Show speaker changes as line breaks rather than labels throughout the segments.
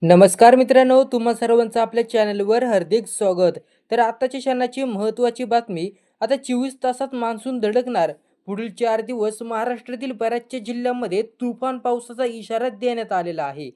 नमस्कार मित्रांनो, तुम्हा सर्वांचं आपल्या चॅनलवर हार्दिक स्वागत. तर आताच्या क्षणाची महत्त्वाची बातमी. आता 24 तासात मान्सून धडकणार. पुढील 4 दिवस महाराष्ट्रातील बऱ्याचशा जिल्ह्यांमध्ये तुफान पावसाचा इशारा देण्यात आलेला आहे.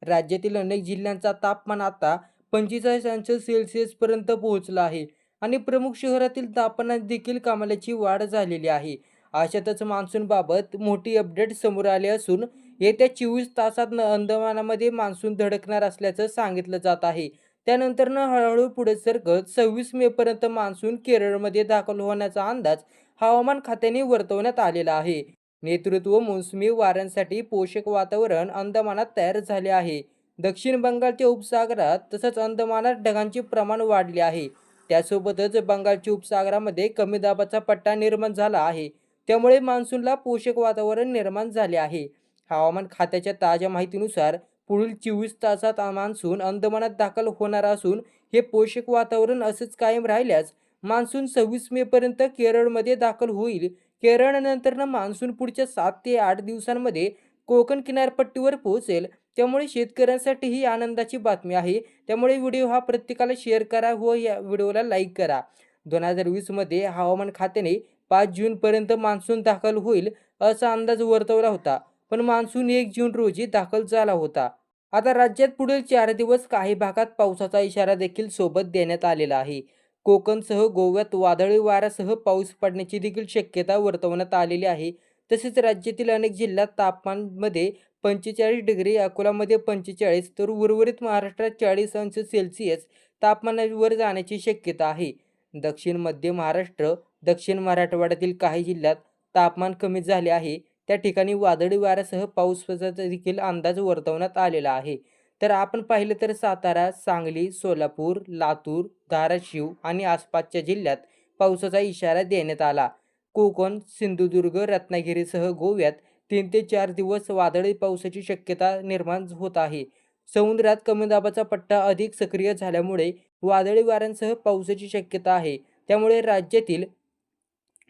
राज्यातील अनेक जिल्ह्यांचा तापमान आता 45 अंश सेल्सिअस पर्यंत पोहोचला आहे आणि प्रमुख शहरातील तापमानात देखील कमालीची वाढ झालेली आहे. अशातच मान्सूनबाबत मोठी अपडेट समोर आली असून येत्या 24 तासात अंदमानामध्ये मान्सून धडकणार असल्याचं सांगितलं जात आहे. त्यानंतरनं हळूहळू पुढे सरकत 26 मे पर्यंत मान्सून केरळमध्ये दाखल होण्याचा अंदाज हवामान खात्याने वर्तवण्यात आलेला आहे. नेतृत्व मोसमी वाऱ्यांसाठी पोषक वातावरण अंदमानात तयार झाले आहे. दक्षिण बंगालच्या उपसागरात तसंच अंदमानात ढगांचे प्रमाण वाढले आहे. त्यासोबतच बंगालच्या उपसागरामध्ये कमी दाबाचा पट्टा निर्माण झाला आहे. त्यामुळे मान्सूनला पोषक वातावरण निर्माण झाले आहे. हवामान खात्याच्या ताज्या माहितीनुसार पुढील 24 तासात मान्सून अंदमानात दाखल होणार असून हे पोषक वातावरण असंच कायम राहिल्यास मान्सून 26 मे पर्यंत केरळमध्ये दाखल होईल. केरळनंतर मान्सून पुढच्या 7 ते 8 दिवसांमध्ये कोकण किनारपट्टीवर पोहोचेल. त्यामुळे शेतकऱ्यांसाठी ही आनंदाची बातमी आहे. त्यामुळे व्हिडिओ हा प्रत्येकाला शेअर करा व या व्हिडिओला लाईक करा. 2020 मध्ये हवामान खात्याने 5 जूनपर्यंत मान्सून दाखल होईल असा अंदाज वर्तवला होता. पण मान्सून 1 जून रोजी दाखल झाला होता. आता राज्यात पुढील 4 दिवस काही भागात पावसाचा इशारा देखील सोबत देण्यात आलेला आहे. कोकणसह गोव्यात वादळी वाऱ्यासह पाऊस पडण्याची देखील शक्यता वर्तवण्यात आलेली आहे. तसेच राज्यातील अनेक जिल्ह्यात तापमानमध्ये 45 डिग्री, अकोलामध्ये 45 तर उर्वरित महाराष्ट्रात 40 अंश सेल्सिअस तापमानावर जाण्याची शक्यता आहे. दक्षिण मध्य महाराष्ट्र, दक्षिण मराठवाड्यातील काही जिल्ह्यात तापमान कमी झाले आहे. त्या ठिकाणी वादळी वाऱ्यासह पावसाचा देखील अंदाज वर्तवण्यात आलेला आहे. तर आपण पाहिलं तर सातारा, सांगली, सोलापूर, लातूर, धाराशिव आणि आसपासच्या जिल्ह्यात पावसाचा इशारा देण्यात आला. कोकण, सिंधुदुर्ग, रत्नागिरीसह गोव्यात 3 ते 4 दिवस वादळी पावसाची शक्यता निर्माण होत आहे. समुद्रात कमी दाबाचा पट्टा अधिक सक्रिय झाल्यामुळे वादळी वाऱ्यांसह पावसाची शक्यता आहे. त्यामुळे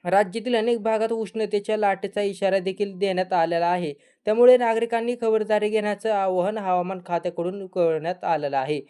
राज्यातील अनेक भागात उष्णतेच्या लाटेचा इशारा देखील देण्यात आलेला आहे. त्यामुळे नागरिकांनी खबरदारी घेण्याचं आवाहन हवामान खात्याकडून करण्यात आलेलं आहे.